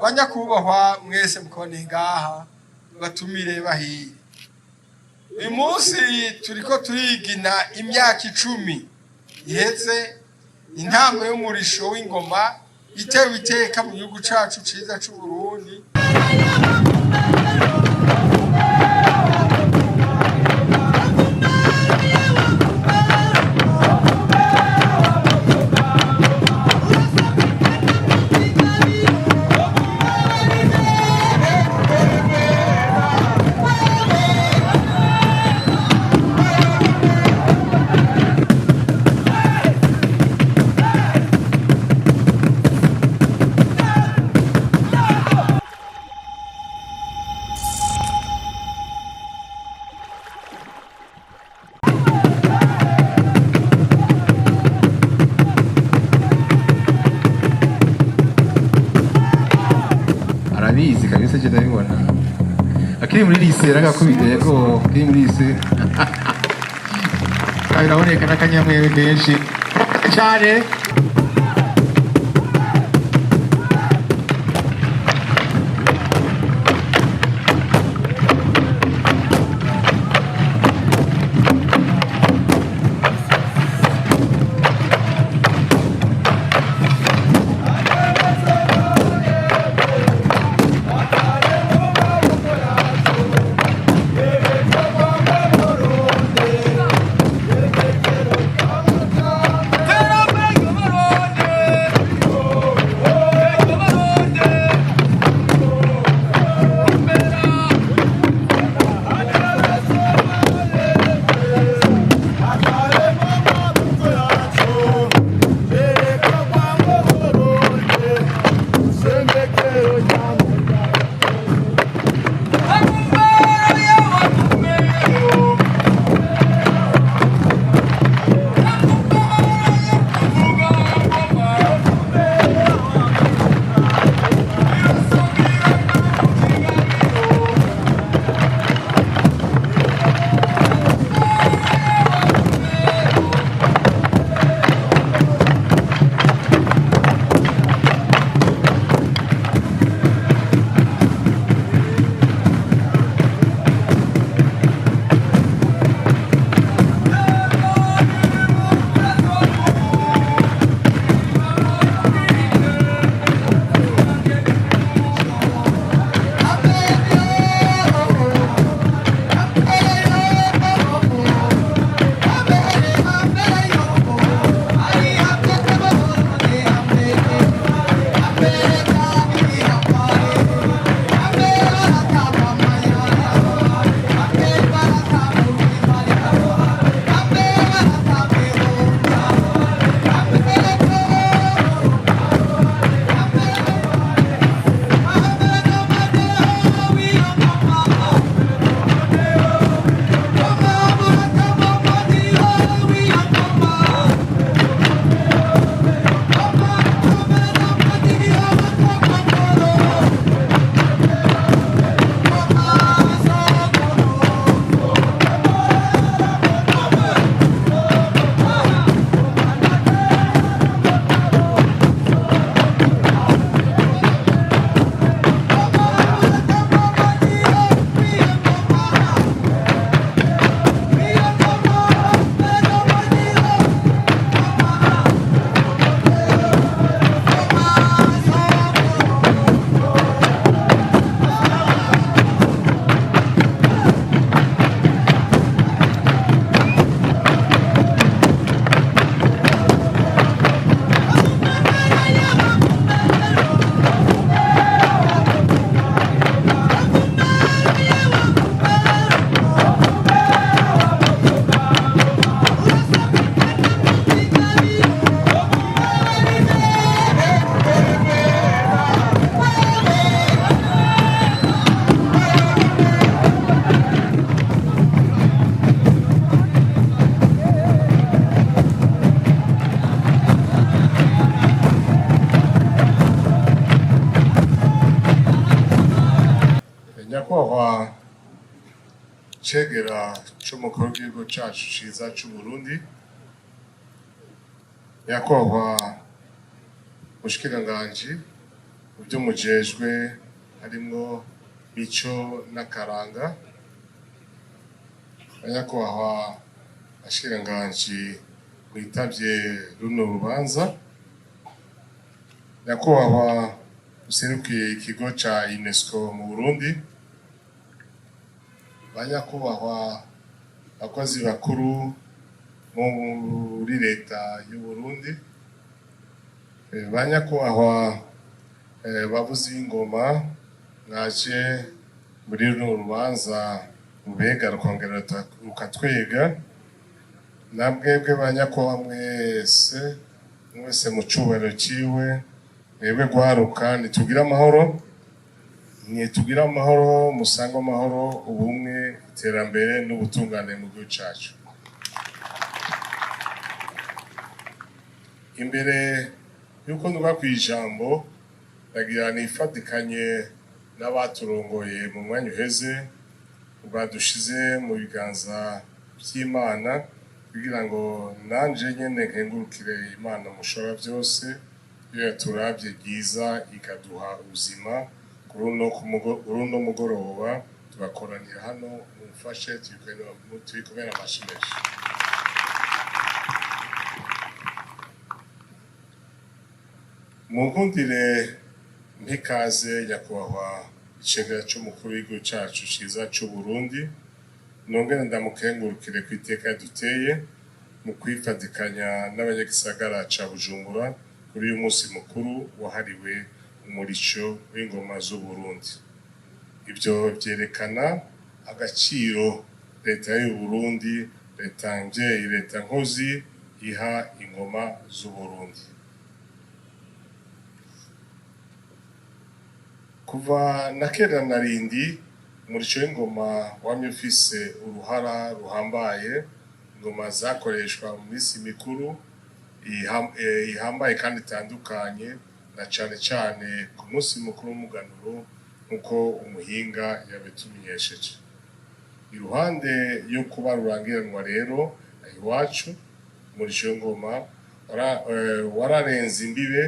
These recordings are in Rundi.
banyakubahwa mwese mukone ngaha batumire bahiye. Uyu munsi turiko turigina imyaka 10 iheze intango y'umurisho w'ingoma itewe iteka mu gihugu cacu ciza c'u Burundi. Arabizi kabisa je ndabibona. Akiri muri lise ragakubite yego akiri muri lise. Biraboneka n'akanyamwewe kenshi cyane. nyakubahwa cegera c'umukuru w'igihugu cacu ciza c'u Burundi, nyakubahwa mushikiranganji mu byo mujejwe harimwo mico n'akaranga, banyakubahwa bashikiranganji mwitavye runo rubanza, nyakubahwa userukiye ikigo ca UNESCO mu Burundi, banyakubahwa abakozi bakuru muri leta y'u Burundi, banyakubahwa bavuzi b'ingoma mwaje muri runo rubanza mubega rukongera rukatwega, namwebwe banyakubahwa mwese mu cubahiro ciwe, mwebwe gwaruka nitugire amahoro, musangwe amahoro, ubumwe, iterambere n'ubutungane mu gihugu cacu. Imbere yuko nduga kw'ijambo ndagira nifatikanye n'abaturongoye mu mwanya uheze badushize mu biganza by'Imana kugira ngo nanje nyene nkengurukire Imana mushobora byose iyo yaturabye byiza ikaduha ubuzima kuri uno mugoroba tugakoranira hano mumfashe turi kubera amashimeshi. Munkundire mpikaze nyakubahwa icegera c'umukuru w'igihugu cacu ciza c'u Burundi, nongere ndamukengurukire ku iteka duteye mu kwifatikanya n'abanyagisagara ca Bujumbura kuri uyu munsi mukuru wahariwe umurisho w'ingoma z'u Burundi. Ivyo vyerekana agaciro leta y'u Burundi, leta mvyeyi, leta nkozi iha ingoma z'u Burundi. Kuva na kera narindi umurisho w'ingoma wamye ufise uruhara ruhambaye. Ingoma zakoreshwa mu minsi mikuru ihambaye kandi itandukanye, na cane cane ku munsi mukuru w'umuganuro nk'uko umuhinga yabitumenyesheje. Iruhande yo kuba rurangiranwa rero iwacu, umurisho w'ingoma wararenze imbibe,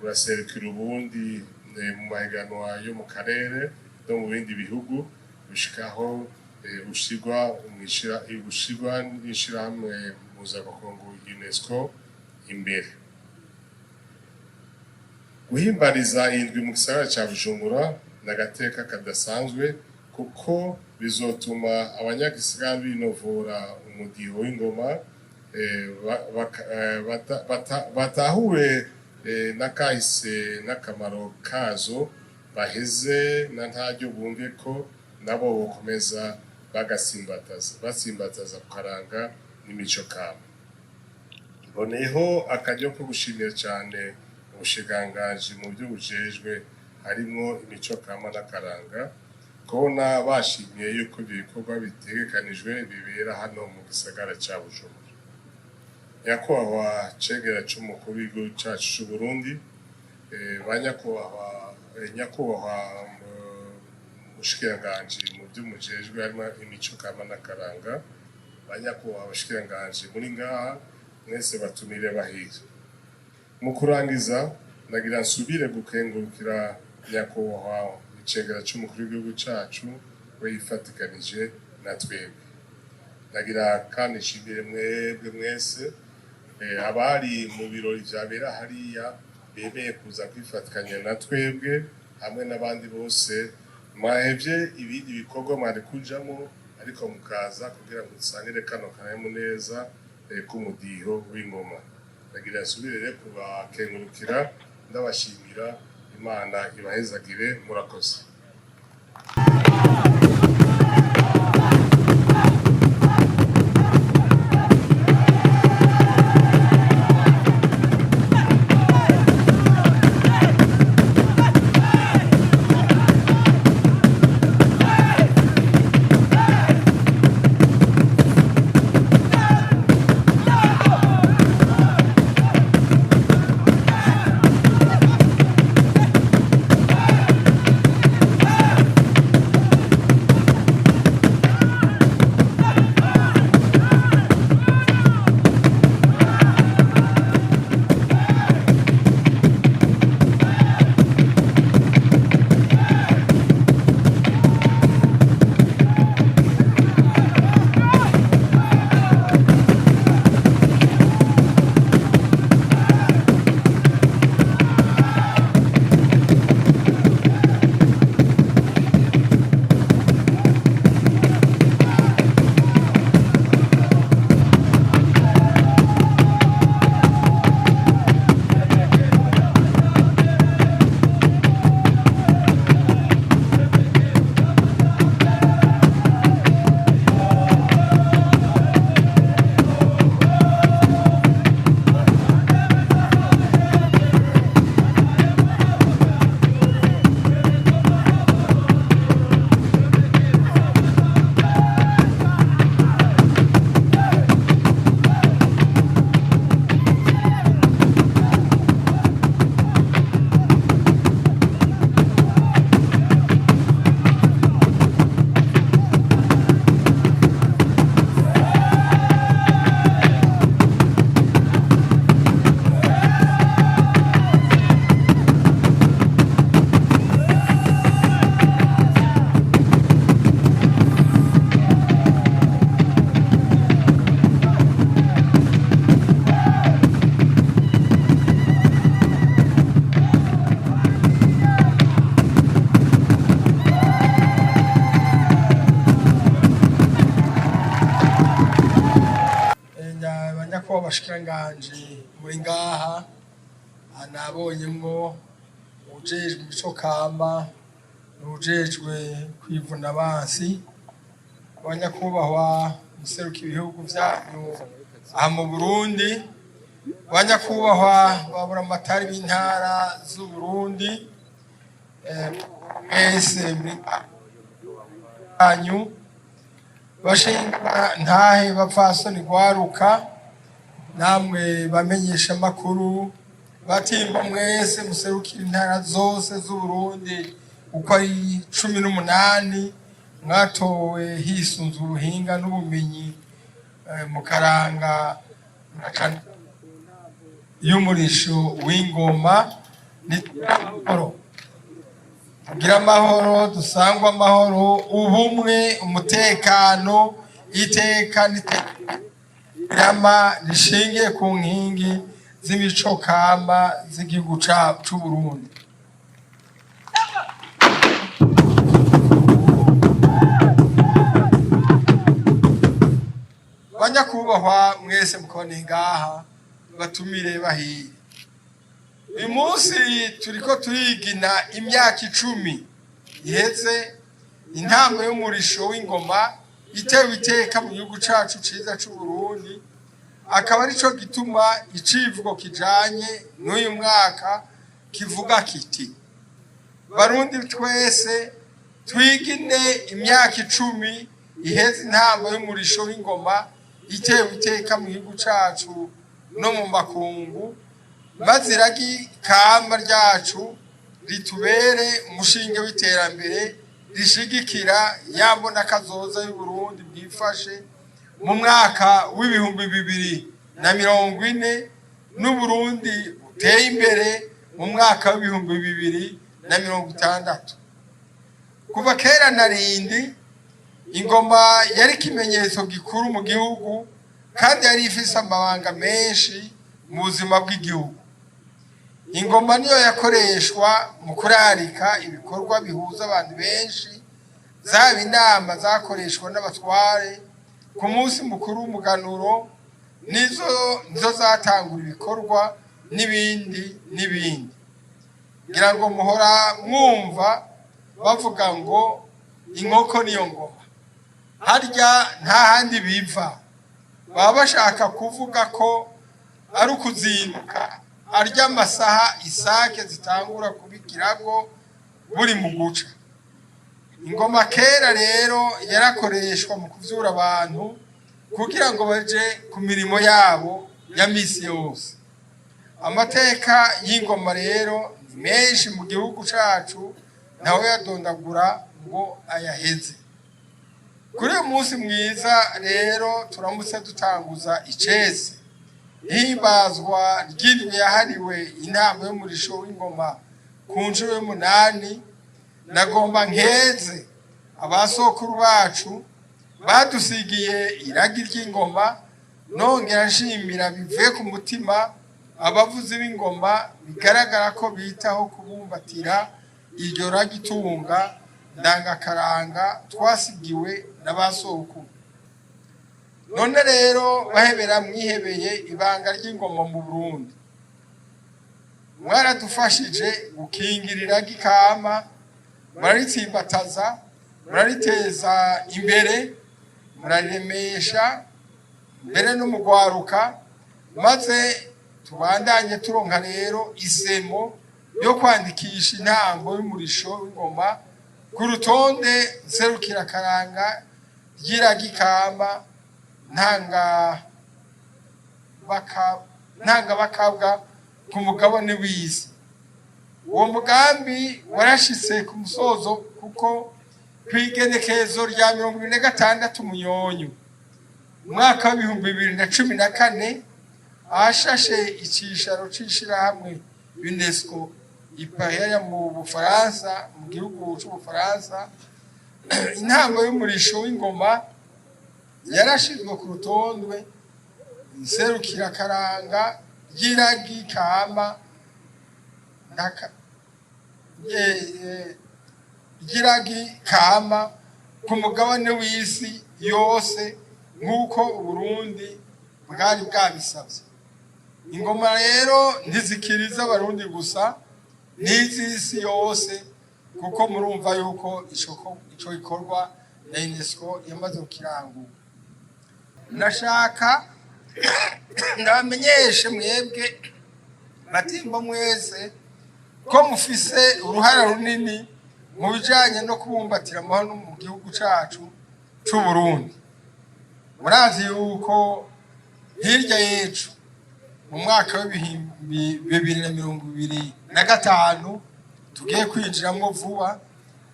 uraserukira Uburundi mu mahiganwa yo mu karere no mu bindi bihugu, bishikaho ushirwa n'ishirahamwe mpuzamakungu UNESCO imbere. Guhimbariza indwi mu gisagara ca Bujumbura n'agateka kadasanzwe, kuko bizotuma abanyagisagara binovura umudiho w'ingoma, batahure n'akahise n'akamaro kazo, baheze na ntaryo bumve ko nabo bokomeza basimbataza kukaranga n'imico kabo. Mboneyeho akaryo ko gushimira cyane ubushikiranganji mu byo bujejwe harimwo imico kama n'akaranga, kubona bashimiye yuko ibyo bikorwa bitegekanijwe bibera hano mu gisagara ca Bujumbura. Nyakubahwa cegera c'umukuru w'igihugu cacu c'u Burundi, nyakubahwa mushikiranganji mu byo mujejwe harimo imico kama n'akaranga, banyakubahwa abashikiranganji muri ngaha mwese batumire bahire. Mu kurangiza ndagira nsubire gukengurukira nyakubahwa icegera c'umukuru w'igihugu cacu we yifatikanije na twebwe. Ndagira kandi nshimire mwebwe mwese abari mu birori vyabera hariya bemeye kuza kwifatikanya na twebwe hamwe n'abandi bose mwahevye ibindi bikorwa mwari kujamo, ariko mukaza kugira ngo dusangire kano kanyamuneza k'umudiho w'ingoma. Ndagira nsubire kubakengurukira ndabashimira. Imana ibahezagire, murakoze. bashikiranganje muri ngaha anabonyemwo ujejwe imico kama n'ujejwe kwivuna abansi, abanyakubahwa museruka ibihugu vyanyu aha mu Burundi, abanyakubahwa babura amatari b'intara z'Uburundi, mwese anyu bashinga ntahe bapfasoni gwaruka, namwe bamenyesha makuru batimba mwese muserukira intara zose z'Uburundi uko ari 18 mwatowe hisunzwe ubuhinga n'ubumenyi mu karanga y'umurisho w'ingoma n'amahoro. Kugira amahoro, dusangwa amahoro, ubumwe, umutekano, iteka n'iterama rishingiye ku nkingi z'imico kama z'igihugu c'u Burundi. Banyakubahwa mwese mukone ngaha batumire bahiye. Uyu munsi turiko turigina imyaka 10 iheze intambo y'umurisho w'ingoma itewe iteka mu gihugu cacu ciza c'u Burundi, akaba arico gituma icivugo kijanye n'uyu mwaka kivuga kiti Barundi twese twigine imyaka 10 iheze intambo y'umurisho w'ingoma itewe iteka mu gihugu cacu no mu makungu, maze iragi kamba ryacu ritubere umushinge w'iterambere rishigikira yambona kazoza y'u Burundi bwifashe mu mwaka w'ibihumbi 2040 n'Uburundi buteye imbere mu mwaka w'ibihumbi 2060. Kuva kera narindi ingoma yari kimenyetso gikuru mu gihugu kandi yari ifise amabanga menshi mu buzima bw'igihugu. Ingoma niyo yakoreshwa mu kurarika ibikorwa bihuza abantu benshi, zaba inama zakoreshwa n'abatware ku munsi mukuru w'umuganuro, nizo zatangura ibikorwa n'ibindi n'ibindi. Ngira ngo muhora mwumva bavuga ngo inkoko niyo ngoma, harya nta handi biva. Baba bashaka kuvuga ko ari ukuzinduka arya amasaha isake zitangura kubikirago buri mu guca. Ingoma kera rero yarakoreshwa mu kuvyura abantu kugira ngo baje ku mirimo yabo ya misi yose. Amateka y'ingoma rero ni menshi mu gihugu cacu, nawe yadondagura ngo ayaheze. Kuri uyu munsi mwiza rero turamutse dutanguza icese himbazwa ry'indwi yahariwe inama y'umurisho w'ingoma ku nshuro y'umunani, nagomba nkeze abasokuru bacu badusigiye iragi ry'ingoma, nongera nshimira bivuye ku mutima abavuzi b'ingoma bigaragara ko bitaho kubumbatira iryo ragi tunga ndangakaranga twasigiwe n'abasokuru. None rero bahebera mwihebeye ibanga ry'ingoma mu Burundi, mwaradufashije gukingirira gikama, muraritsimbataza, murariteza imbere, muraremesha mbere n'umugwaruka, maze tubandanye turonka rero isemo yo kwandikisha intambo y'umurisho w'ingoma ku rutonde nserukira karanga ry'iragikama ntanga bakabwa ku mugabane w'isi. Uwo mugambi warashitse ku musozo kuko kwigenekezo rya 26 Munyonyo umwaka wa 2014 ahashashe icisharo c'ishirahamwe UNESCO ipahera mu Bufaransa, mu gihugu c'Ubufaransa, intambo y'umurisho w'ingoma yarashizwe ku rutondwe nserukira karanga ry'iragi kama ry'iragi ku mugabane w'isi yose, nk'uko Uburundi bwari bwabisabye. Ingoma rero ntizikiriza abarundi gusa n'iz'isi yose, kuko murumva yuko ico gikorwa na UNESCO yamaze kukirangura. Nashaka ndamenyeshe mwebwe batimba mwese ko mufise uruhara runini mu bijanye no kubumbatira amahoro mu gihugu cacu c'u Burundi. Murazi yuko hirya yecu mu mwaka wa 2025 tugiye kwinjiramwo vuba,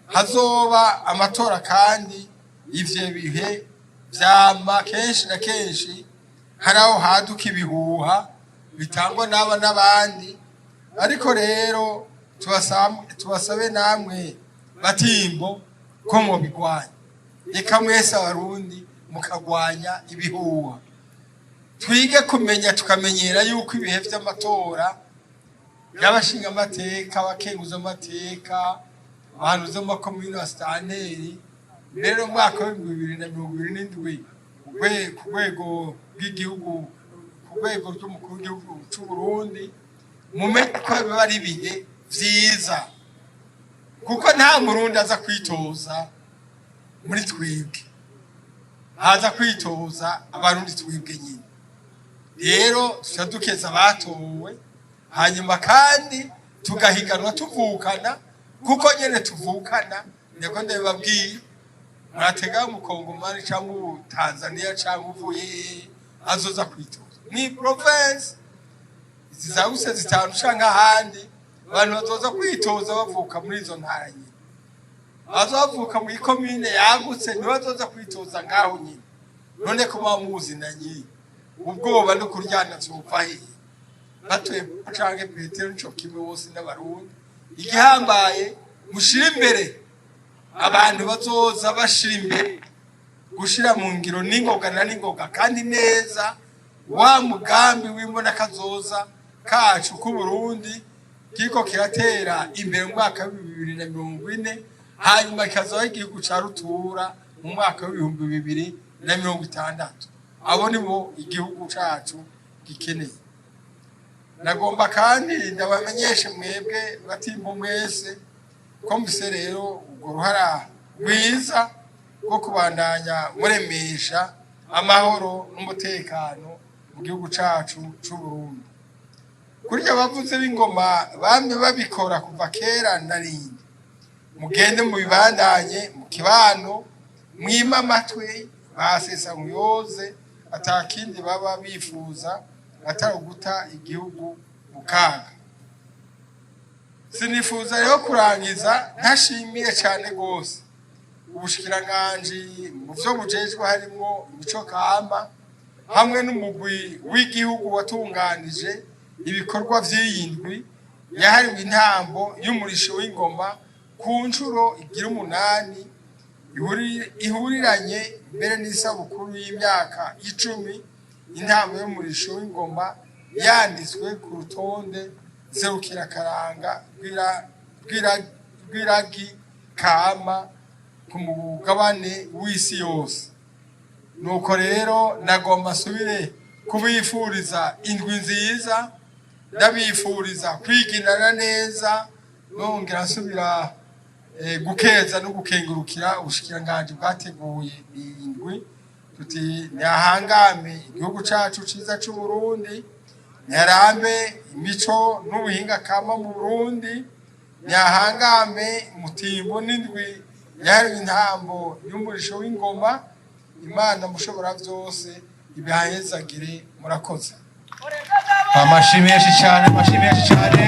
hazoba amatora, kandi ivyo bihe vyama kenshi na kenshi hari aho haduka ibihuha bitangwa n'aba n'abandi. Ariko rero tubasabe namwe batimbo ko mubigwanya, reka mwese abarundi mukagwanya ibihuha. Twige kumenya tukamenyera yuko ibihe vy'amatora y'abashinga amateka, abakenguza amateka, abantu zo makomune wa stanteri, mbere mu mwaka wa 2027 ku rwego rw'igihugu, ku rwego rw'umukuru w'igihugu c'u Burundi, mumenye ko biba ari ibihe vyiza, kuko nta murundi aza kwitoza muri twebwe, haza kwitoza abarundi twebwe nyine. Rero turadukeza abatowe, hanyuma kandi tugahiganwa tuvukana, kuko nyene tuvukana. Ndeko ndababwiye, muratega mu Kongomani cyangwa mu Tanzania cyangwa uvuye azoza kwitoza ni province zizabuse zitanu canka handi, abantu bazoza kwitoza bavuka muri izo ntara nyine. Azovuka mu ikomine yagutse ni bazoza kwitoza ngaho nyine. None ko bamuzi na nyine ubwoba no kuryana zopfa he batwe canke Petero nco kimwe wose n'abarundi. Igihambaye mushira imbere abantu bazoza bashira imbere gushira mu ngiro n'ingoga na n'ingoga kandi neza wa mugambi w'imbona kazoza kacu ku Burundi kiko kiratera imbere mu mwaka wa 2040, hanyuma kazoba igihugu ca rutura mu mwaka wa 2060. Abo nibo igihugu cacu gikeneye. Nagomba kandi ndabamenyeshe mwebwe batimbo mwese ko mbise rero ubwo ruhara rwiza rwo kubandanya muremesha amahoro n'umutekano mu gihugu cacu c'u Burundi. Kurya bavuze b'ingoma bamwe babikora kuva kera narindi, mugende mu bibandanye mu kibano, mwima amatwi basesa muyoze, atakindi baba bifuza atari guta igihugu mu kaga. Sinifuza rero kurangiza ntashimiye cyane gose ubushikiranganji mu byo bujejwe harimo imico kama hamwe n'umugwi w'igihugu watunganije ibikorwa vy'iyindwi yahariwe intambo y'umurisho w'ingoma ku ncuro igira 8 ihuriranye mbere n'isabukuru y'imyaka 10 intambo y'umurisho w'ingoma yanditswe ku rutonde serukira karanga rw'iragi kama ku mugabane w'isi yose. Nuko rero nagomba asubire kubifuriza indwi nziza, ndabifuriza kwiginana neza, nongera asubira gukeza no gukengurukira ubushikiranganji bwateguye indwi. Tuti nyahangame igihugu cacu ciza c'u Burundi, nyarambe imico n'ubuhinga kama mu Burundi, nyahangame mutimbo n'indwi yahariwe intambo y'umurisho w'ingoma. Imana mushobora vyose ibahezagire. Murakoze. Amashimwe menshi cyane.